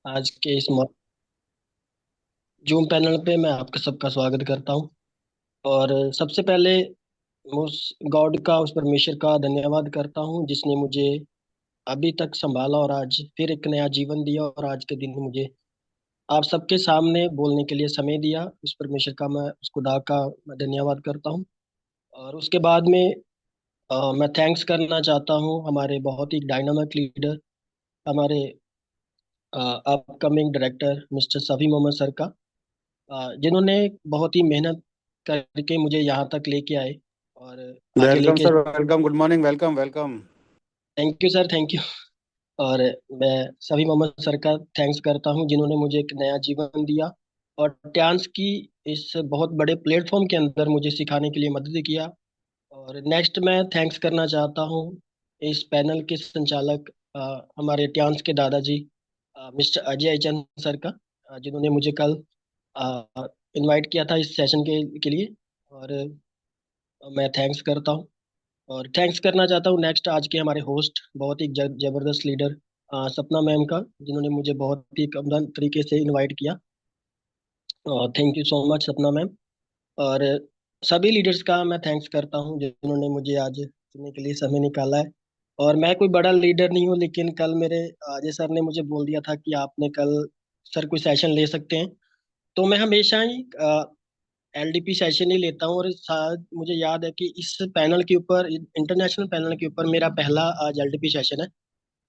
आज के इस जूम पैनल पे मैं आपका सबका स्वागत करता हूँ। और सबसे पहले उस गॉड का, उस परमेश्वर का धन्यवाद करता हूँ जिसने मुझे अभी तक संभाला और आज फिर एक नया जीवन दिया और आज के दिन मुझे आप सबके सामने बोलने के लिए समय दिया। उस परमेश्वर का, मैं उस खुदा का मैं धन्यवाद करता हूँ। और उसके बाद में मैं थैंक्स करना चाहता हूँ हमारे बहुत ही डायनामिक लीडर, हमारे upcoming director mister Safi Mohammed sir का, जिन्होंने बहुत ही मेहनत करके मुझे यहाँ तक लेके आए और आगे वेलकम लेके। Sir, welcome, good morning, welcome welcome. Thank you sir, thank you. और मैं सभी मोहम्मद सर का थैंक्स करता हूँ जिन्होंने मुझे एक नया जीवन दिया और ट्यान्स की इस बहुत बड़े प्लेटफॉर्म के अंदर मुझे सिखाने के लिए मदद किया। और नेक्स्ट मैं थैंक्स करना चाहता हूँ इस पैनल के संचालक, हमारे ट्यान्स के दादाजी, मिस्टर अजय चंद सर का, जिन्होंने मुझे कल इनवाइट किया था इस सेशन के लिए। और मैं थैंक्स करता हूँ। और थैंक्स करना चाहता हूँ नेक्स्ट आज के हमारे होस्ट, बहुत ही जबरदस्त लीडर सपना मैम का, जिन्होंने मुझे बहुत ही कमदान तरीके से इनवाइट किया। थैंक यू सो मच सपना मैम। और सभी लीडर्स का मैं थैंक्स करता हूँ जिन्होंने मुझे आज सुनने के लिए समय निकाला है। और मैं कोई बड़ा लीडर नहीं हूँ, लेकिन कल मेरे अजय सर ने मुझे बोल दिया था कि आपने कल सर कोई सेशन ले सकते हैं। तो मैं हमेशा ही एलडीपी सेशन ही लेता हूँ। और शायद मुझे याद है कि इस पैनल के ऊपर, इंटरनेशनल पैनल के ऊपर मेरा पहला आज एलडीपी सेशन है।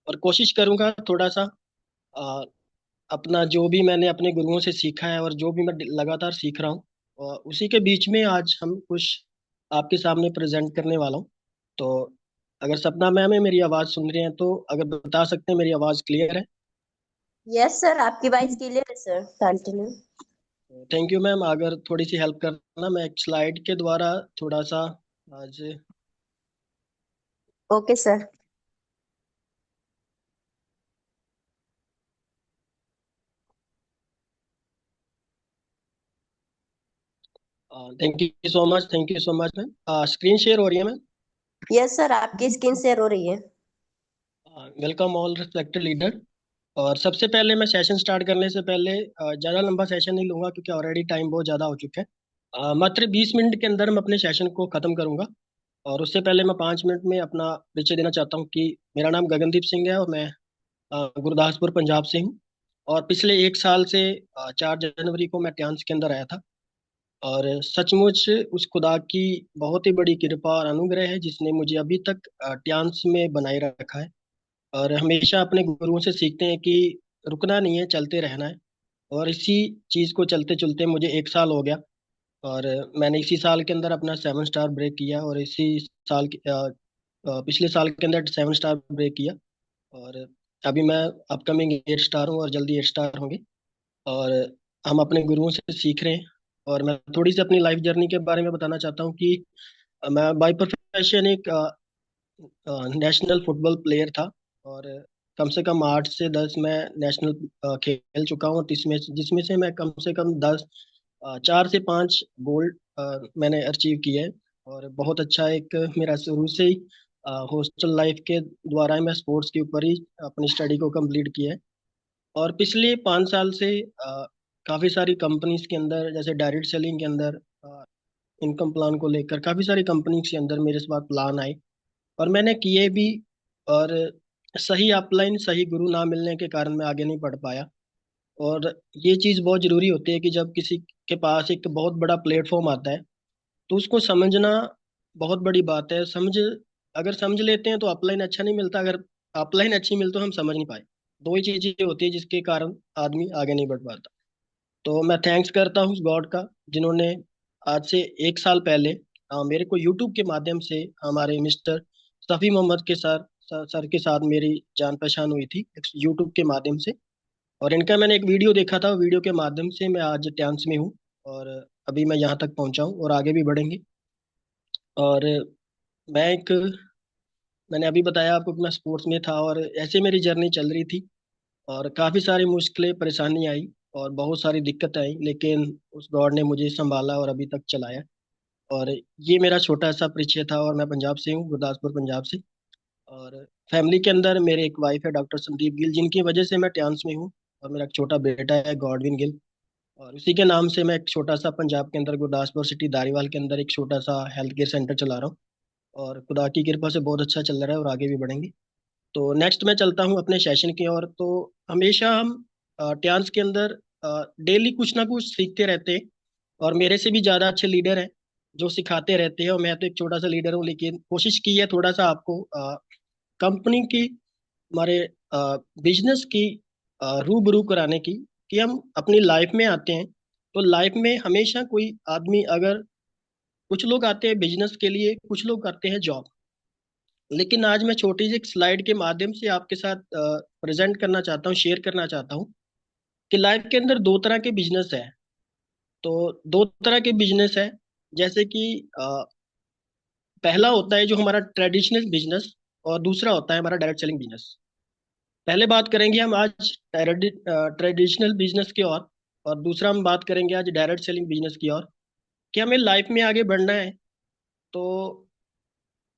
और कोशिश करूंगा थोड़ा सा अ, अपना जो भी मैंने अपने गुरुओं से सीखा है और जो भी मैं लगातार सीख रहा हूँ, उसी के बीच में आज हम कुछ आपके सामने प्रेजेंट करने वाला हूँ। तो अगर सपना मैम है मेरी आवाज़ सुन रहे हैं तो अगर बता सकते हैं मेरी आवाज़ क्लियर है? यस सर, आपकी वॉइस क्लियर है sir. Continue. Thank you ma'am. अगर थोड़ी सी हेल्प करना, मैं एक स्लाइड के द्वारा थोड़ा सा आज। Okay sir. Thank you so much, thank you so much ma'am. Screen share हो रही है मैम? यस सर, आपकी स्क्रीन शेयर हो रही है। Welcome all respected leader. और सबसे पहले मैं सेशन स्टार्ट करने से पहले ज़्यादा लंबा सेशन नहीं लूंगा क्योंकि ऑलरेडी टाइम बहुत ज़्यादा हो चुका है। मात्र 20 मिनट के अंदर मैं अपने सेशन को ख़त्म करूंगा। और उससे पहले मैं 5 मिनट में अपना परिचय देना चाहता हूँ कि मेरा नाम गगनदीप सिंह है और मैं गुरदासपुर पंजाब से हूँ। और पिछले एक साल से 4 जनवरी को मैं ट्यान्स के अंदर आया था। और सचमुच उस खुदा की बहुत ही बड़ी कृपा और अनुग्रह है जिसने मुझे अभी तक ट्यान्स में बनाए रखा है। और हमेशा अपने गुरुओं से सीखते हैं कि रुकना नहीं है, चलते रहना है। और इसी चीज़ को चलते चलते मुझे एक साल हो गया। और मैंने इसी साल के अंदर अपना 7 स्टार ब्रेक किया और इसी साल पिछले साल के अंदर 7 स्टार ब्रेक किया। और अभी मैं अपकमिंग 8 स्टार हूँ और जल्दी 8 स्टार होंगे। और हम अपने गुरुओं से सीख रहे हैं। और मैं थोड़ी सी अपनी लाइफ जर्नी के बारे में बताना चाहता हूँ कि मैं बाय प्रोफेशन एक नेशनल फुटबॉल प्लेयर था। और कम से कम 8 से 10 मैं नेशनल खेल चुका हूँ, जिसमें जिसमें से मैं कम से कम 4 से 5 गोल्ड मैंने अचीव किए हैं। और बहुत अच्छा एक मेरा शुरू से ही हॉस्टल लाइफ के द्वारा मैं स्पोर्ट्स के ऊपर ही अपनी स्टडी को कंप्लीट किया है। और पिछले 5 साल से काफ़ी सारी कंपनीज के अंदर, जैसे डायरेक्ट सेलिंग के अंदर इनकम प्लान को लेकर काफ़ी सारी कंपनीज के अंदर मेरे पास प्लान आए और मैंने किए भी। और सही अपलाइन, सही गुरु ना मिलने के कारण मैं आगे नहीं बढ़ पाया। और ये चीज़ बहुत ज़रूरी होती है कि जब किसी के पास एक बहुत बड़ा प्लेटफॉर्म आता है तो उसको समझना बहुत बड़ी बात है। अगर समझ लेते हैं तो अपलाइन अच्छा नहीं मिलता, अगर अपलाइन अच्छी मिलती तो हम समझ नहीं पाए। दो ही चीज़ें होती है जिसके कारण आदमी आगे नहीं बढ़ पाता। तो मैं थैंक्स करता हूँ गॉड का, जिन्होंने आज से एक साल पहले मेरे को यूट्यूब के माध्यम से हमारे मिस्टर सफ़ी मोहम्मद के सर के साथ मेरी जान पहचान हुई थी यूट्यूब के माध्यम से। और इनका मैंने एक वीडियो देखा था, वीडियो के माध्यम से मैं आज ट्यान्स में हूँ। और अभी मैं यहाँ तक पहुँचा हूँ और आगे भी बढ़ेंगे। और मैं एक मैंने अभी बताया आपको कि मैं स्पोर्ट्स में था और ऐसे मेरी जर्नी चल रही थी। और काफ़ी सारी मुश्किलें परेशानी आई और बहुत सारी दिक्कत आई, लेकिन उस गॉड ने मुझे संभाला और अभी तक चलाया। और ये मेरा छोटा सा परिचय था। और मैं पंजाब से हूँ, गुरदासपुर पंजाब से। और फैमिली के अंदर मेरे एक वाइफ है डॉक्टर संदीप गिल, जिनकी वजह से मैं ट्यान्स में हूँ। और मेरा एक छोटा बेटा है गॉडविन गिल। और उसी के नाम से मैं एक छोटा सा पंजाब के अंदर गुरदासपुर सिटी धारीवाल के अंदर एक छोटा सा हेल्थ केयर सेंटर चला रहा हूँ। और खुदा की कृपा से बहुत अच्छा चल रहा है और आगे भी बढ़ेंगे। तो नेक्स्ट मैं चलता हूँ अपने सेशन की ओर। तो हमेशा हम ट्यान्स के अंदर डेली कुछ ना कुछ सीखते रहते हैं। और मेरे से भी ज़्यादा अच्छे लीडर हैं जो सिखाते रहते हैं, और मैं तो एक छोटा सा लीडर हूँ, लेकिन कोशिश की है थोड़ा सा आपको कंपनी की, हमारे बिजनेस की रूबरू कराने की। कि हम अपनी लाइफ में आते हैं तो लाइफ में हमेशा कोई आदमी, अगर कुछ लोग आते हैं बिजनेस के लिए, कुछ लोग करते हैं जॉब। लेकिन आज मैं छोटी सी एक स्लाइड के माध्यम से आपके साथ प्रेजेंट करना चाहता हूँ, शेयर करना चाहता हूँ कि लाइफ के अंदर दो तरह के बिजनेस है। तो दो तरह के बिजनेस है, जैसे कि पहला होता है जो हमारा ट्रेडिशनल बिजनेस, और दूसरा होता है हमारा डायरेक्ट सेलिंग बिजनेस। पहले बात करेंगे हम आज ट्रेडिशनल बिजनेस की और दूसरा हम बात करेंगे आज डायरेक्ट सेलिंग बिजनेस की ओर। कि हमें लाइफ में आगे बढ़ना है तो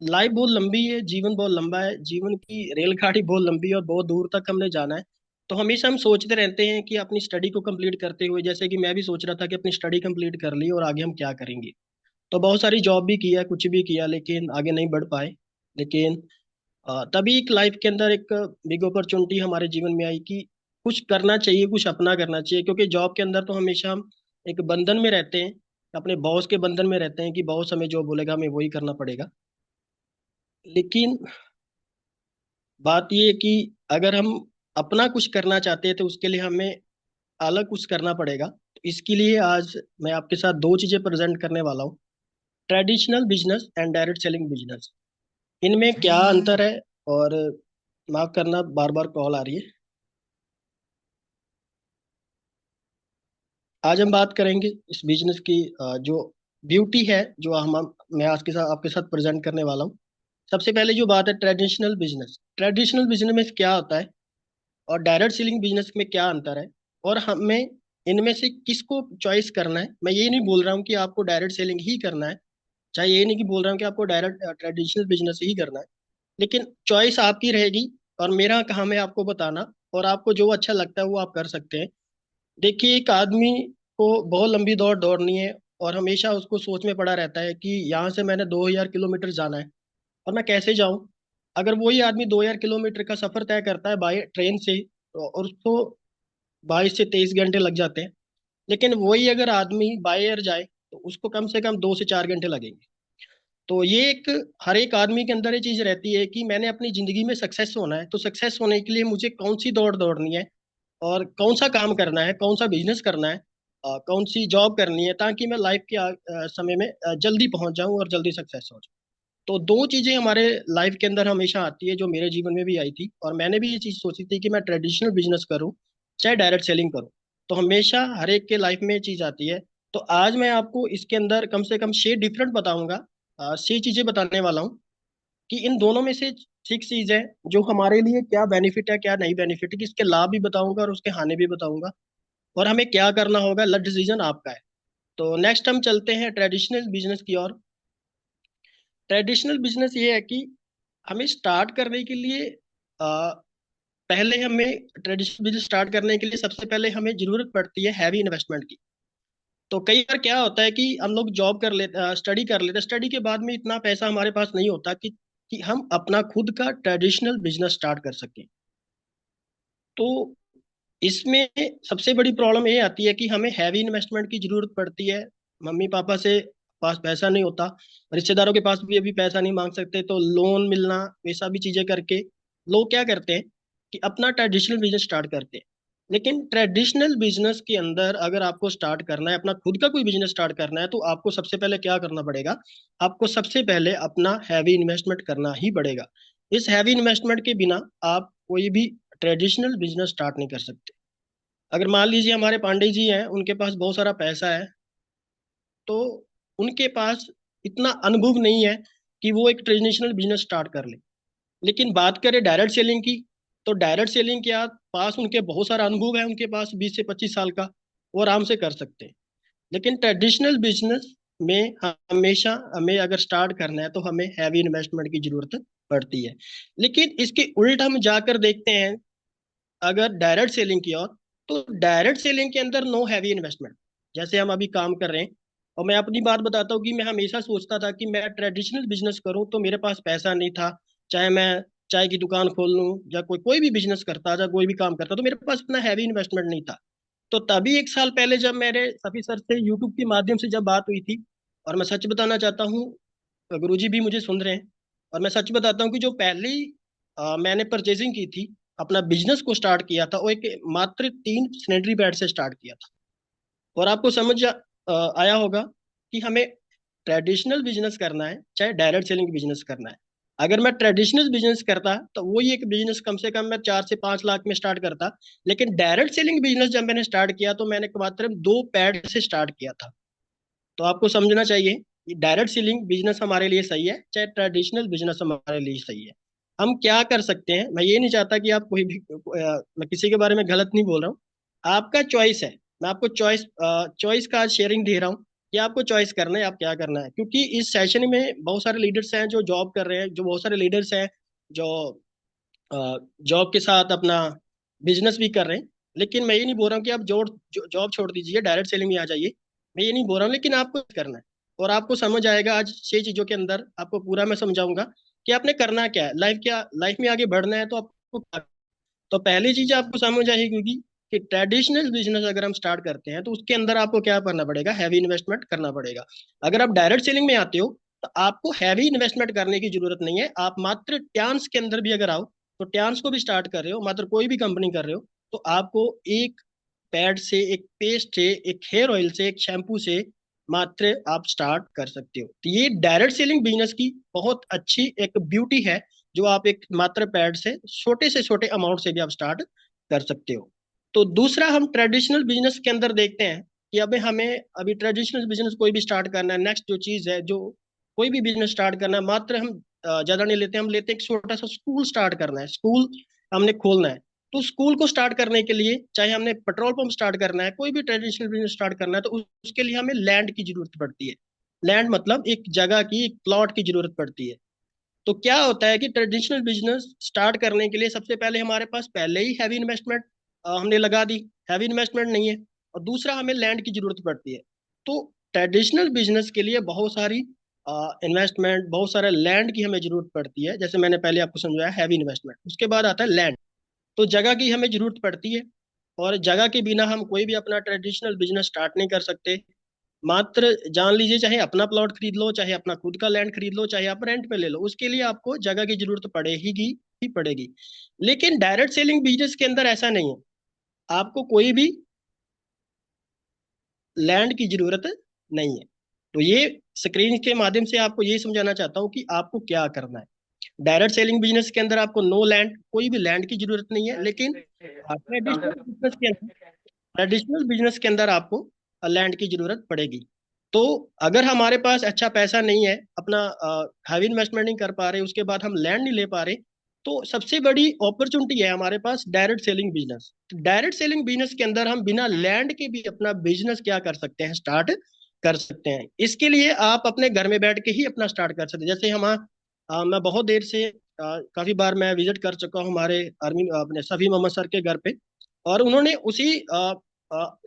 लाइफ बहुत लंबी है, जीवन बहुत लंबा है, जीवन की रेलगाड़ी बहुत लंबी है और बहुत दूर तक हमने जाना है। तो हमेशा हम सोचते रहते हैं कि अपनी स्टडी को कंप्लीट करते हुए, जैसे कि मैं भी सोच रहा था कि अपनी स्टडी कंप्लीट कर ली और आगे हम क्या करेंगे। तो बहुत सारी जॉब भी किया, कुछ भी किया, लेकिन आगे नहीं बढ़ पाए। लेकिन तभी एक लाइफ के अंदर एक बिग अपॉर्चुनिटी हमारे जीवन में आई कि कुछ करना चाहिए, कुछ अपना करना चाहिए। क्योंकि जॉब के अंदर तो हमेशा हम एक बंधन में रहते हैं, अपने बॉस के बंधन में रहते हैं कि बॉस हमें जो बोलेगा हमें वही करना पड़ेगा। लेकिन बात ये है कि अगर हम अपना कुछ करना चाहते हैं तो उसके लिए हमें अलग कुछ करना पड़ेगा। तो इसके लिए आज मैं आपके साथ दो चीजें प्रेजेंट करने वाला हूँ, traditional business and direct selling business. इनमें क्या अंतर है। और माफ करना, बार बार कॉल आ रही है। आज हम बात करेंगे इस बिजनेस की जो ब्यूटी है, जो हम मैं आज के साथ आपके साथ प्रेजेंट करने वाला हूँ। सबसे पहले जो बात है ट्रेडिशनल बिजनेस, ट्रेडिशनल बिजनेस में क्या होता है और डायरेक्ट सेलिंग बिजनेस में क्या अंतर है, और हमें इनमें से किसको चॉइस करना है। मैं ये नहीं बोल रहा हूँ कि आपको डायरेक्ट सेलिंग ही करना है, चाहे ये नहीं कि बोल रहा हूँ कि आपको डायरेक्ट ट्रेडिशनल बिजनेस ही करना है। लेकिन चॉइस आपकी रहेगी, और मेरा काम है आपको बताना, और आपको जो अच्छा लगता है वो आप कर सकते हैं। देखिए, एक आदमी को बहुत लंबी दौड़ दौड़नी है और हमेशा उसको सोच में पड़ा रहता है कि यहाँ से मैंने 2000 किलोमीटर जाना है और मैं कैसे जाऊं। अगर वही आदमी 2000 किलोमीटर का सफर तय करता है बाई ट्रेन से, और उसको 22 से 23 घंटे लग जाते हैं। लेकिन वही अगर आदमी बाई एयर जाए तो उसको कम से कम 2 से 4 घंटे लगेंगे। तो ये एक, हर एक आदमी के अंदर ये चीज रहती है कि मैंने अपनी जिंदगी में सक्सेस होना है, तो सक्सेस होने के लिए मुझे कौन सी दौड़ दौड़नी है और कौन सा काम करना है, कौन सा बिजनेस करना है, कौन सी जॉब करनी है, ताकि मैं लाइफ के समय में जल्दी पहुंच जाऊं और जल्दी सक्सेस हो जाऊं। तो दो चीजें हमारे लाइफ के अंदर हमेशा आती है, जो मेरे जीवन में भी आई थी, और मैंने भी ये चीज सोची थी कि मैं ट्रेडिशनल बिजनेस करूं चाहे डायरेक्ट सेलिंग करूं। तो हमेशा हर एक के लाइफ में ये चीज आती है। तो आज मैं आपको इसके अंदर कम से कम 6 डिफरेंट बताऊंगा, 6 चीजें बताने वाला हूँ कि इन दोनों में से 6 चीज है जो हमारे लिए क्या बेनिफिट है, क्या नहीं बेनिफिट है, कि इसके लाभ भी बताऊंगा और उसके हानि भी बताऊंगा, और हमें क्या करना होगा, लट डिसीजन आपका है। तो नेक्स्ट हम चलते हैं ट्रेडिशनल बिजनेस की ओर। ट्रेडिशनल बिजनेस ये है कि हमें स्टार्ट करने के लिए पहले हमें ट्रेडिशनल बिजनेस स्टार्ट करने के लिए सबसे पहले हमें जरूरत पड़ती है हैवी इन्वेस्टमेंट की। तो कई बार क्या होता है कि हम लोग जॉब कर लेते, स्टडी कर लेते, स्टडी के बाद में इतना पैसा हमारे पास नहीं होता कि हम अपना खुद का ट्रेडिशनल बिजनेस स्टार्ट कर सकें। तो इसमें सबसे बड़ी प्रॉब्लम ये आती है कि हमें हैवी इन्वेस्टमेंट की जरूरत पड़ती है। मम्मी पापा से पास पैसा नहीं होता, रिश्तेदारों के पास भी अभी पैसा नहीं मांग सकते, तो लोन मिलना, वैसा भी चीजें करके लोग क्या करते हैं कि अपना ट्रेडिशनल बिजनेस स्टार्ट करते हैं। लेकिन ट्रेडिशनल बिजनेस के अंदर अगर आपको स्टार्ट करना है, अपना खुद का कोई बिजनेस स्टार्ट करना है, तो आपको सबसे पहले क्या करना पड़ेगा, आपको सबसे पहले अपना हैवी इन्वेस्टमेंट करना ही पड़ेगा। इस हैवी इन्वेस्टमेंट के बिना आप कोई भी ट्रेडिशनल बिजनेस स्टार्ट नहीं कर सकते। अगर मान लीजिए हमारे पांडे जी हैं, उनके पास बहुत सारा पैसा है, तो उनके पास इतना अनुभव नहीं है कि वो एक ट्रेडिशनल बिजनेस स्टार्ट कर ले। लेकिन बात करें डायरेक्ट सेलिंग की, तो डायरेक्ट सेलिंग के पास उनके बहुत सारा अनुभव है, उनके पास 20 से 25 साल का, वो आराम से कर सकते हैं। लेकिन ट्रेडिशनल बिजनेस में हमेशा हमें अगर स्टार्ट करना है तो हमें हैवी इन्वेस्टमेंट की जरूरत पड़ती है। लेकिन इसके उल्ट हम जाकर देखते हैं अगर डायरेक्ट सेलिंग की ओर, तो डायरेक्ट सेलिंग के अंदर नो हैवी इन्वेस्टमेंट, जैसे हम अभी काम कर रहे हैं। और मैं अपनी बात बताता हूँ कि मैं हमेशा सोचता था कि मैं ट्रेडिशनल बिजनेस करूँ, तो मेरे पास पैसा नहीं था। चाहे मैं चाय की दुकान खोल लूँ या कोई कोई भी बिजनेस करता, या कोई भी काम करता, तो मेरे पास इतना हैवी इन्वेस्टमेंट नहीं था। तो तभी 1 साल पहले जब मेरे सफी सर से यूट्यूब के माध्यम से जब बात हुई थी, और मैं सच बताना चाहता हूँ, गुरुजी भी मुझे सुन रहे हैं, और मैं सच बताता हूँ कि जो पहली मैंने परचेजिंग की थी, अपना बिजनेस को स्टार्ट किया था, वो एक मात्र 3 सैनिटरी पैड से स्टार्ट किया था। और आपको आया होगा कि हमें ट्रेडिशनल बिजनेस करना है चाहे डायरेक्ट सेलिंग बिजनेस करना है। अगर मैं ट्रेडिशनल बिजनेस करता तो वही एक बिजनेस कम से कम मैं 4 से 5 लाख में स्टार्ट करता। लेकिन डायरेक्ट सेलिंग बिजनेस जब मैंने स्टार्ट किया तो मैंने मात्र 2 पैड से स्टार्ट किया था। तो आपको समझना चाहिए कि डायरेक्ट सेलिंग बिजनेस हमारे लिए सही है चाहे ट्रेडिशनल बिजनेस हमारे लिए सही है। हम क्या कर सकते हैं, मैं ये नहीं चाहता कि आप कोई भी मैं किसी के बारे में गलत नहीं बोल रहा हूँ। आपका चॉइस है। मैं आपको चॉइस चॉइस का आज शेयरिंग दे रहा हूँ कि आपको चॉइस करना है, आप क्या करना है। क्योंकि इस सेशन में बहुत सारे लीडर्स हैं जो जॉब कर रहे हैं, जो बहुत सारे लीडर्स हैं जो जॉब के साथ अपना बिजनेस भी कर रहे हैं। लेकिन मैं ये नहीं बोल रहा हूँ कि आप जॉब छोड़ दीजिए, डायरेक्ट सेलिंग में आ जाइए। मैं ये नहीं बोल रहा हूँ, लेकिन आपको करना है। और आपको समझ आएगा आज 6 चीजों के अंदर, आपको पूरा मैं समझाऊंगा कि आपने करना क्या है। लाइफ में आगे बढ़ना है तो आपको तो पहली चीज आपको समझ आएगी, क्योंकि कि ट्रेडिशनल बिजनेस अगर हम स्टार्ट करते हैं तो उसके अंदर आपको क्या करना पड़ेगा, हैवी इन्वेस्टमेंट करना पड़ेगा। अगर आप डायरेक्ट सेलिंग में आते हो तो आपको हैवी इन्वेस्टमेंट करने की जरूरत नहीं है। आप मात्र ट्यांस के अंदर भी अगर आओ, तो ट्यांस को भी स्टार्ट कर रहे हो, मात्र कोई भी कंपनी कर रहे हो, तो आपको एक पैड से, एक पेस्ट से, एक हेयर ऑयल से, एक शैम्पू से मात्र आप स्टार्ट कर सकते हो। तो ये डायरेक्ट सेलिंग बिजनेस की बहुत अच्छी एक ब्यूटी है, जो आप एक मात्र पैड से छोटे अमाउंट से भी आप स्टार्ट कर सकते हो। तो दूसरा, हम ट्रेडिशनल बिजनेस के अंदर देखते हैं कि अभी हमें अभी ट्रेडिशनल बिजनेस कोई भी स्टार्ट करना है। नेक्स्ट जो चीज है, जो कोई भी बिजनेस स्टार्ट करना है, मात्र हम ज्यादा नहीं लेते, हम लेते हैं एक छोटा सा स्कूल स्टार्ट करना है, स्कूल हमने खोलना है। तो स्कूल को स्टार्ट करने के लिए, चाहे हमने पेट्रोल पंप स्टार्ट करना है, कोई भी ट्रेडिशनल बिजनेस स्टार्ट करना है, तो उसके लिए हमें लैंड की जरूरत पड़ती है। लैंड मतलब एक जगह की, एक प्लॉट की जरूरत पड़ती है। तो क्या होता है कि ट्रेडिशनल बिजनेस स्टार्ट करने के लिए सबसे पहले हमारे पास पहले ही हैवी इन्वेस्टमेंट हमने लगा दी, हैवी इन्वेस्टमेंट नहीं है। और दूसरा, हमें लैंड की जरूरत पड़ती है। तो ट्रेडिशनल बिजनेस के लिए बहुत सारी इन्वेस्टमेंट, बहुत सारे लैंड की हमें जरूरत पड़ती है। जैसे मैंने पहले आपको समझाया, हैवी इन्वेस्टमेंट, उसके बाद आता है लैंड। तो जगह की हमें जरूरत पड़ती है, और जगह के बिना हम कोई भी अपना ट्रेडिशनल बिजनेस स्टार्ट नहीं कर सकते। मात्र जान लीजिए, चाहे अपना प्लॉट खरीद लो, चाहे अपना खुद का लैंड खरीद लो, चाहे आप रेंट पे ले लो, उसके लिए आपको जगह की जरूरत पड़ेगी ही पड़ेगी। लेकिन डायरेक्ट सेलिंग बिजनेस के अंदर ऐसा नहीं है, आपको कोई भी लैंड की जरूरत नहीं है। तो ये स्क्रीन के माध्यम से आपको ये समझाना चाहता हूँ कि आपको क्या करना है। डायरेक्ट सेलिंग बिजनेस के अंदर आपको नो लैंड, कोई भी लैंड की जरूरत नहीं है। लेकिन ट्रेडिशनल बिजनेस के अंदर आपको लैंड की जरूरत पड़ेगी। तो अगर हमारे पास अच्छा पैसा नहीं है, अपना हैवी इन्वेस्टमेंट नहीं कर पा रहे, उसके बाद हम लैंड नहीं ले पा रहे, तो सबसे बड़ी अपॉर्चुनिटी है हमारे पास direct selling business. Direct selling business के अंदर हम बिना लैंड के भी अपना बिजनेस क्या कर सकते हैं, स्टार्ट कर सकते हैं। इसके लिए आप अपने घर में बैठ के ही अपना स्टार्ट कर सकते हैं। जैसे मैं बहुत देर से काफी बार मैं विजिट कर चुका हूँ हमारे आर्मी अपने सभी मोहम्मद सर के घर पे। और उन्होंने उसी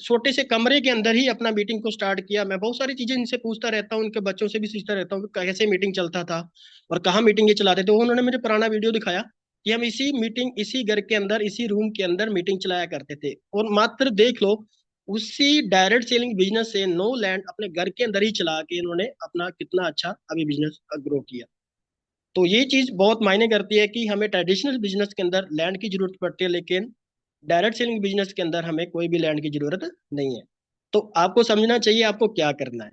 छोटे से कमरे के अंदर ही अपना मीटिंग को स्टार्ट किया। मैं बहुत सारी चीजें इनसे पूछता रहता हूँ, उनके बच्चों से भी सीखता रहता हूँ कि कैसे मीटिंग चलता था और कहाँ मीटिंग ये चलाते थे। उन्होंने मुझे पुराना वीडियो दिखाया कि हम इसी घर के अंदर, इसी रूम के अंदर मीटिंग चलाया करते थे। और मात्र देख लो, उसी डायरेक्ट सेलिंग बिजनेस से नो लैंड अपने घर के अंदर ही चला के इन्होंने अपना कितना अच्छा अभी बिजनेस ग्रो किया। तो ये चीज बहुत मायने करती है कि हमें ट्रेडिशनल बिजनेस के अंदर लैंड की जरूरत पड़ती है, लेकिन डायरेक्ट सेलिंग बिजनेस के अंदर हमें कोई भी लैंड की जरूरत नहीं है। तो आपको समझना चाहिए आपको क्या करना है।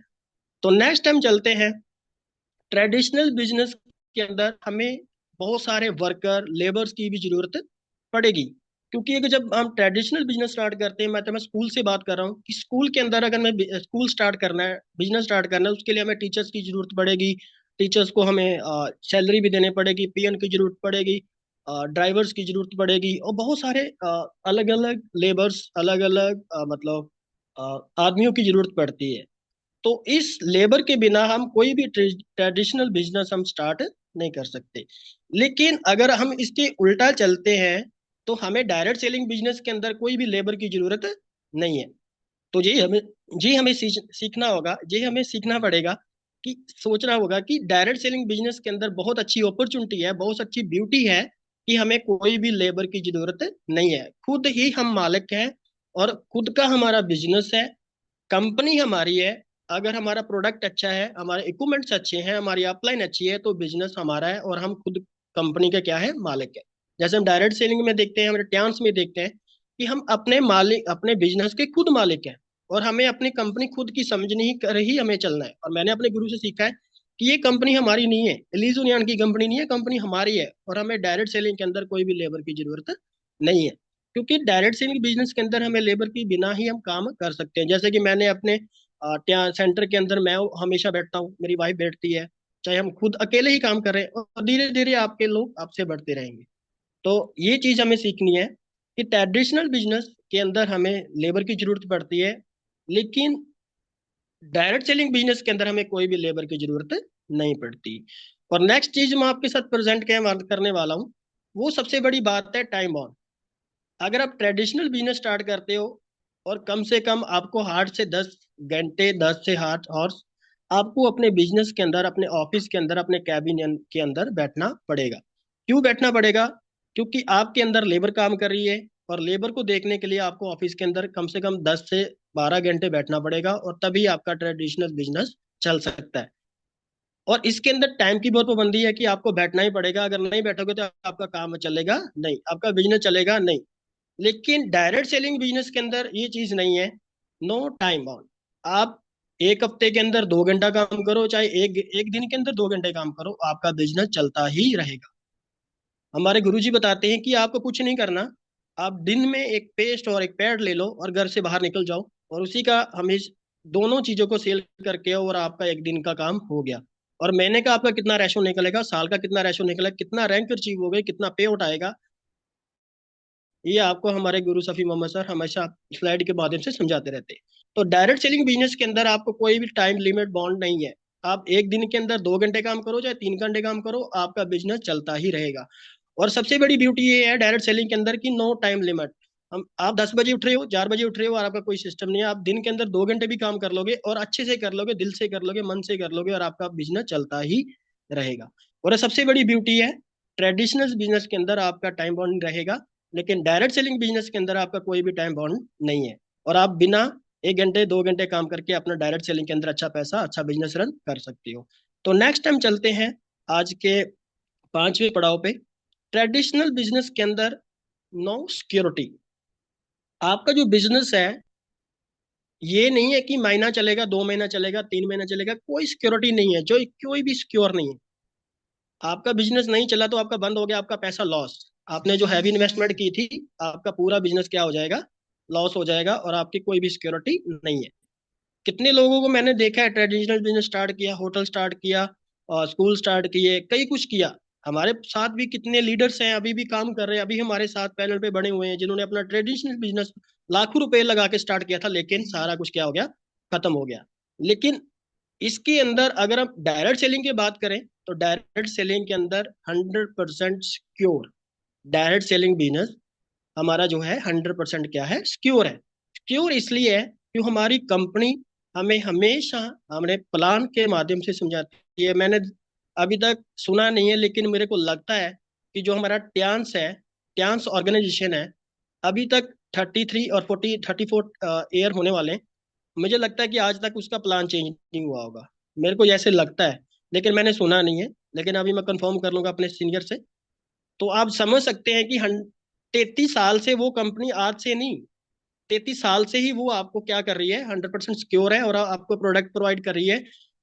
तो नेक्स्ट टाइम चलते हैं, ट्रेडिशनल बिजनेस के अंदर हमें बहुत सारे वर्कर, लेबर्स की भी जरूरत पड़ेगी। क्योंकि अगर जब हम ट्रेडिशनल बिजनेस स्टार्ट करते हैं, मैं स्कूल से बात कर रहा हूँ कि स्कूल के अंदर अगर मैं स्कूल स्टार्ट करना है, बिजनेस स्टार्ट करना है, उसके लिए हमें टीचर्स की जरूरत पड़ेगी। टीचर्स को हमें सैलरी भी देनी पड़ेगी, पीएन की जरूरत पड़ेगी, ड्राइवर्स की जरूरत पड़ेगी, और बहुत सारे अलग अलग लेबर्स, अलग अलग मतलब आदमियों की जरूरत पड़ती है। तो इस लेबर के बिना हम कोई भी ट्रेडिशनल बिजनेस हम स्टार्ट नहीं कर सकते। लेकिन अगर हम इसके उल्टा चलते हैं, तो हमें डायरेक्ट सेलिंग बिजनेस के अंदर कोई भी लेबर की जरूरत नहीं है। तो ये हमें सीखना होगा, ये हमें सीखना पड़ेगा कि सोचना होगा कि डायरेक्ट सेलिंग बिजनेस के अंदर बहुत अच्छी अपॉर्चुनिटी है, बहुत अच्छी ब्यूटी है कि हमें कोई भी लेबर की जरूरत नहीं है, खुद ही हम मालिक हैं और खुद का हमारा बिजनेस है, कंपनी हमारी है। अगर हमारा प्रोडक्ट अच्छा है, हमारे इक्विपमेंट्स अच्छे हैं, हमारी अपलाइन अच्छी है, तो बिजनेस हमारा है और हम खुद कंपनी का क्या है, मालिक है। जैसे हम डायरेक्ट सेलिंग में देखते हैं, हमारे ट्यांस में देखते हैं कि हम अपने मालिक, अपने बिजनेस के खुद मालिक हैं और हमें अपनी कंपनी खुद की समझनी ही कर ही हमें चलना है। और मैंने अपने गुरु से सीखा है कि ये कंपनी हमारी नहीं है, एलिस यूनियन की कंपनी नहीं है, कंपनी हमारी है और हमें डायरेक्ट सेलिंग के अंदर कोई भी लेबर की जरूरत नहीं है। क्योंकि डायरेक्ट सेलिंग बिजनेस के अंदर हमें लेबर की बिना ही हम काम कर सकते हैं। जैसे कि मैंने अपने सेंटर के अंदर मैं हमेशा बैठता हूँ, मेरी वाइफ बैठती है, चाहे हम खुद अकेले ही काम कर रहे हैं, और धीरे धीरे आपके लोग आपसे बढ़ते रहेंगे। तो ये चीज हमें सीखनी है कि ट्रेडिशनल बिजनेस के अंदर हमें लेबर की जरूरत पड़ती है, लेकिन डायरेक्ट सेलिंग बिजनेस के अंदर हमें कोई भी लेबर की जरूरत नहीं पड़ती। और नेक्स्ट चीज मैं आपके साथ प्रेजेंट करने वाला हूँ, वो सबसे बड़ी बात है टाइम बॉन्ड। अगर आप ट्रेडिशनल बिजनेस स्टार्ट करते हो और कम से कम आपको 8 से 10 घंटे, 10 से 8 आवर्स आपको अपने बिजनेस के अंदर, अपने ऑफिस के अंदर, अपने कैबिन के अंदर बैठना पड़ेगा। क्यों बैठना पड़ेगा? क्योंकि आपके अंदर लेबर काम कर रही है और लेबर को देखने के लिए आपको ऑफिस के अंदर कम से कम 10 से 12 घंटे बैठना पड़ेगा और तभी आपका ट्रेडिशनल बिजनेस चल सकता है। और इसके अंदर टाइम की बहुत पाबंदी है कि आपको बैठना ही पड़ेगा, अगर नहीं बैठोगे तो आपका काम चलेगा नहीं, आपका बिजनेस चलेगा नहीं। लेकिन डायरेक्ट सेलिंग बिजनेस के अंदर ये चीज नहीं है, नो टाइम बाउंड। आप एक हफ्ते के अंदर 2 घंटा काम करो, चाहे एक एक दिन के अंदर 2 घंटे काम करो, आपका बिजनेस चलता ही रहेगा। हमारे गुरुजी बताते हैं कि आपको कुछ नहीं करना, आप दिन में एक पेस्ट और एक पैड ले लो और घर से बाहर निकल जाओ और उसी का हमें दोनों चीजों को सेल करके और आपका एक दिन का काम हो गया। और महीने का आपका कितना रेशो निकलेगा, साल का कितना रेशो निकलेगा, कितना रैंक अचीव हो गई, कितना पे आउट आएगा, ये आपको हमारे गुरु सफी मोहम्मद सर हमेशा स्लाइड के माध्यम से समझाते रहते हैं। तो डायरेक्ट सेलिंग बिजनेस के अंदर आपको कोई भी टाइम लिमिट बॉन्ड नहीं है। आप एक दिन के अंदर 2 घंटे काम करो, चाहे 3 घंटे काम करो, आपका बिजनेस चलता ही रहेगा। और सबसे बड़ी ब्यूटी ये है डायरेक्ट सेलिंग के अंदर की नो टाइम लिमिट। हम आप 10 बजे उठ रहे हो, 4 बजे उठ रहे हो और आपका कोई सिस्टम नहीं है, आप दिन के अंदर 2 घंटे भी काम कर लोगे और अच्छे से कर लोगे, दिल से कर लोगे, मन से कर लोगे और आपका बिजनेस चलता ही रहेगा। और सबसे बड़ी ब्यूटी है ट्रेडिशनल बिजनेस के अंदर आपका टाइम बॉन्ड रहेगा, लेकिन डायरेक्ट सेलिंग बिजनेस के अंदर आपका कोई भी टाइम बॉन्ड नहीं है और आप बिना 1 घंटे 2 घंटे काम करके अपना डायरेक्ट सेलिंग के अंदर अच्छा पैसा, अच्छा बिजनेस रन कर सकते हो। तो नेक्स्ट टाइम चलते हैं आज के 5वें पड़ाव पे। ट्रेडिशनल बिजनेस के अंदर नो सिक्योरिटी। आपका जो बिजनेस है ये नहीं है कि महीना चलेगा, 2 महीना चलेगा, 3 महीना चलेगा, कोई सिक्योरिटी नहीं है, जो कोई भी सिक्योर नहीं है। आपका बिजनेस नहीं चला तो आपका बंद हो गया, आपका पैसा लॉस। आपने जो हैवी इन्वेस्टमेंट की थी, आपका पूरा बिजनेस क्या हो जाएगा, लॉस हो जाएगा और आपकी कोई भी सिक्योरिटी नहीं है। कितने लोगों को मैंने देखा है ट्रेडिशनल बिजनेस स्टार्ट किया, होटल स्टार्ट किया और स्कूल स्टार्ट किए, कई कुछ किया। हमारे साथ भी कितने लीडर्स हैं अभी भी काम कर रहे हैं, अभी हमारे साथ पैनल पे बने हुए हैं जिन्होंने अपना ट्रेडिशनल बिजनेस लाखों रुपए लगा के स्टार्ट किया था, लेकिन सारा कुछ क्या हो गया, खत्म हो गया। लेकिन इसके अंदर अगर हम डायरेक्ट सेलिंग की बात करें तो डायरेक्ट सेलिंग के अंदर 100% सिक्योर। डायरेक्ट सेलिंग बिजनेस हमारा जो है 100% क्या है, सिक्योर है। सिक्योर इसलिए है कि हमारी कंपनी हमें हमेशा हमारे प्लान के माध्यम से समझाती है। मैंने अभी तक सुना नहीं है लेकिन मेरे को लगता है कि जो हमारा ट्यांस है, ट्यांस ऑर्गेनाइजेशन है, अभी तक 33 और 34 ईयर होने वाले हैं। मुझे लगता है कि आज तक उसका प्लान चेंज नहीं हुआ होगा, मेरे को जैसे लगता है, लेकिन मैंने सुना नहीं है। लेकिन अभी मैं कंफर्म कर लूंगा अपने सीनियर से। तो आप समझ सकते हैं कि 33 साल से वो कंपनी, आज से नहीं, 33 साल से ही वो आपको क्या कर रही है, 100% सिक्योर है और आपको प्रोडक्ट प्रोवाइड कर रही है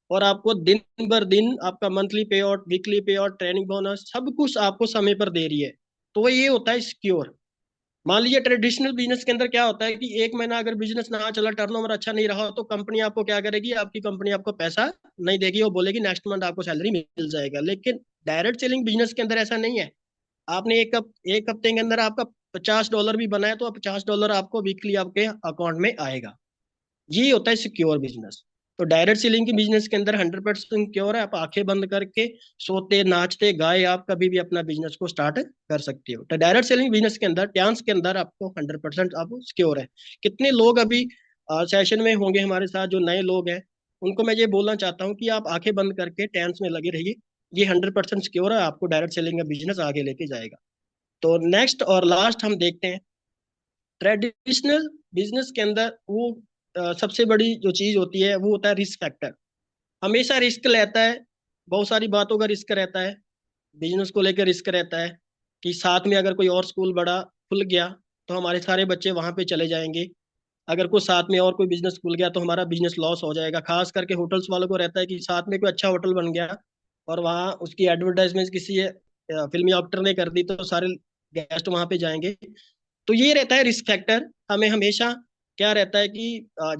और आपको दिन भर दिन आपका मंथली पे आउट, वीकली पे आउट, ट्रेनिंग बोनस सब कुछ आपको समय पर दे रही है। तो वो ये होता है सिक्योर। मान लीजिए ट्रेडिशनल बिजनेस के अंदर क्या होता है कि एक महीना अगर बिजनेस ना चला, टर्नओवर अच्छा नहीं रहा, तो कंपनी आपको क्या करेगी, आपकी कंपनी आपको पैसा नहीं देगी, वो बोलेगी नेक्स्ट मंथ आपको सैलरी मिल जाएगा। लेकिन डायरेक्ट सेलिंग बिजनेस के अंदर ऐसा नहीं है। आपने एक हफ्ते के अंदर आपका $50 भी बनाया तो $50 आपको वीकली आपके अकाउंट में आएगा। ये होता है सिक्योर बिजनेस। तो डायरेक्ट सेलिंग की बिजनेस के अंदर 100% सिक्योर है। आप आंखें बंद करके सोते नाचते गाए आप कभी भी अपना बिजनेस को स्टार्ट कर सकते हो। तो डायरेक्ट सेलिंग बिजनेस के अंदर टेंस के अंदर आपको 100% आप सिक्योर है। कितने लोग अभी सेशन में होंगे हमारे साथ जो नए लोग हैं, उनको मैं ये बोलना चाहता हूँ कि आप आंखें बंद करके टेंस में लगे रहिए। ये 100% सिक्योर है, आपको डायरेक्ट सेलिंग का बिजनेस आगे लेके जाएगा। तो नेक्स्ट और लास्ट हम देखते हैं ट्रेडिशनल बिजनेस के अंदर वो सबसे बड़ी जो चीज होती है वो होता है रिस्क फैक्टर। हमेशा रिस्क लेता है, बहुत सारी बातों का रिस्क रहता है। बिजनेस को लेकर रिस्क रहता है कि साथ में अगर कोई और स्कूल बड़ा खुल गया तो हमारे सारे बच्चे वहां पे चले जाएंगे। अगर कोई साथ में और कोई बिजनेस खुल गया तो हमारा बिजनेस लॉस हो जाएगा। खास करके होटल्स वालों को रहता है कि साथ में कोई अच्छा होटल बन गया और वहाँ उसकी एडवर्टाइजमेंट किसी फिल्मी एक्टर ने कर दी तो सारे गेस्ट वहां पे जाएंगे। तो ये रहता है रिस्क फैक्टर। हमें हमेशा क्या रहता है कि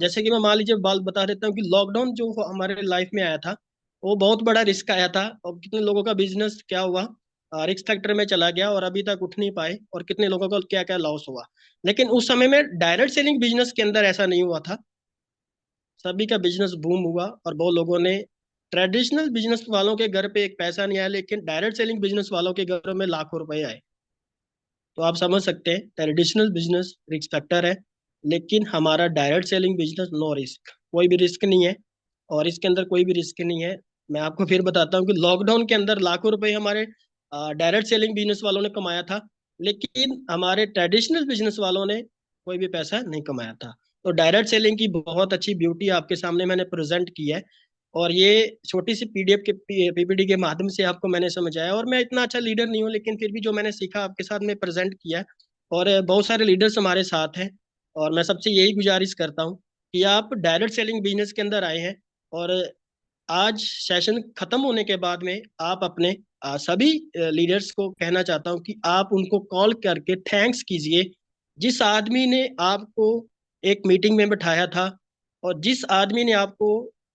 जैसे कि मैं मान लीजिए बात बता देता हूँ कि लॉकडाउन जो हमारे लाइफ में आया था वो बहुत बड़ा रिस्क आया था, और कितने लोगों का बिजनेस क्या हुआ, रिस्क फैक्टर में चला गया और अभी तक उठ नहीं पाए, और कितने लोगों का क्या क्या लॉस हुआ। लेकिन उस समय में डायरेक्ट सेलिंग बिजनेस के अंदर ऐसा नहीं हुआ था। सभी का बिजनेस बूम हुआ और बहुत लोगों ने, ट्रेडिशनल बिजनेस वालों के घर पे एक पैसा नहीं आया लेकिन डायरेक्ट सेलिंग बिजनेस वालों के घरों में लाखों रुपए आए। तो आप समझ सकते हैं ट्रेडिशनल बिजनेस रिस्क फैक्टर है, लेकिन हमारा direct selling business no risk, कोई भी रिस्क नहीं है। और इसके अंदर कोई भी रिस्क नहीं है। मैं आपको फिर बताता हूँ कि लॉकडाउन के अंदर लाखों रुपए हमारे डायरेक्ट सेलिंग बिजनेस वालों ने कमाया था, लेकिन हमारे ट्रेडिशनल बिजनेस वालों ने कोई भी पैसा नहीं कमाया था। तो डायरेक्ट सेलिंग की बहुत अच्छी ब्यूटी आपके सामने मैंने प्रेजेंट की है, और ये छोटी सी पीडीएफ के पीपीटी के माध्यम से आपको मैंने समझाया। और मैं इतना अच्छा लीडर नहीं हूँ, लेकिन फिर भी जो मैंने सीखा आपके साथ में प्रेजेंट किया है। और बहुत सारे लीडर्स हमारे साथ हैं, और मैं सबसे यही गुजारिश करता हूँ कि आप डायरेक्ट सेलिंग बिजनेस के अंदर आए हैं। और आज सेशन खत्म होने के बाद में आप अपने सभी लीडर्स को कहना चाहता हूँ कि आप उनको कॉल करके थैंक्स कीजिए, जिस आदमी ने आपको एक मीटिंग में बिठाया था, और जिस आदमी ने आपको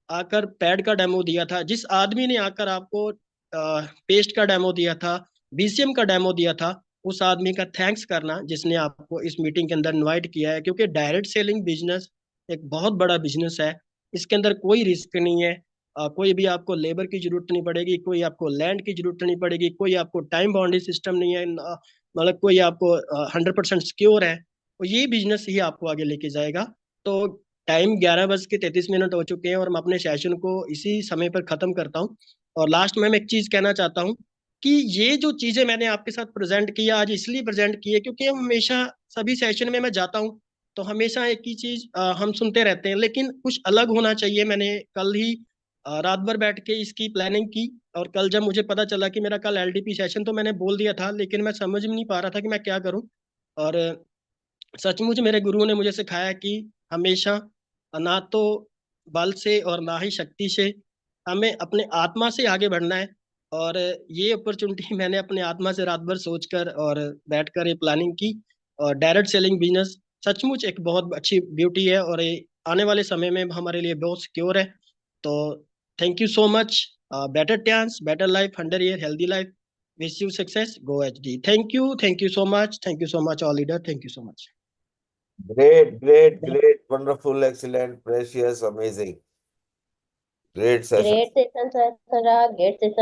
आकर पैड का डेमो दिया था, जिस आदमी ने आकर आपको पेस्ट का डेमो दिया था, बीसीएम का डेमो दिया था, उस आदमी का थैंक्स करना जिसने आपको इस मीटिंग के अंदर इनवाइट किया है। क्योंकि डायरेक्ट सेलिंग बिजनेस एक बहुत बड़ा बिजनेस है। इसके अंदर कोई रिस्क नहीं है। कोई भी आपको लेबर की जरूरत नहीं पड़ेगी, कोई आपको लैंड की जरूरत नहीं पड़ेगी, कोई आपको टाइम बाउंडेड सिस्टम नहीं है, मतलब कोई आपको 100% सिक्योर है। और ये बिजनेस ही आपको आगे लेके जाएगा। तो टाइम 11:33 हो चुके हैं और मैं अपने सेशन को इसी समय पर खत्म करता हूँ। और लास्ट में मैं एक चीज कहना चाहता हूँ कि ये जो चीजें मैंने आपके साथ प्रेजेंट किया आज इसलिए प्रेजेंट की है क्योंकि हम हमेशा सभी सेशन में मैं जाता हूँ तो हमेशा एक ही चीज हम सुनते रहते हैं, लेकिन कुछ अलग होना चाहिए। मैंने कल ही रात भर बैठ के इसकी प्लानिंग की, और कल जब मुझे पता चला कि मेरा कल एलडीपी सेशन, तो मैंने बोल दिया था, लेकिन मैं समझ में नहीं पा रहा था कि मैं क्या करूं। और सचमुच मेरे गुरुओं ने मुझे सिखाया कि हमेशा ना तो बल से और ना ही शक्ति से, हमें अपने आत्मा से आगे बढ़ना है। और ये अपॉर्चुनिटी मैंने अपने आत्मा से रात भर सोचकर और बैठकर ये प्लानिंग की। और डायरेक्ट सेलिंग बिजनेस सचमुच एक बहुत अच्छी ब्यूटी है, और ये आने वाले समय में हमारे लिए बहुत सिक्योर है। तो thank you so much. Better chance, better life, 100 year healthy life, wish you success, go HD। Thank you so much, thank you so much all leader, thank you so much। Great, great, great, wonderful, excellent, precious, amazing. Great session. Great session sir, great session.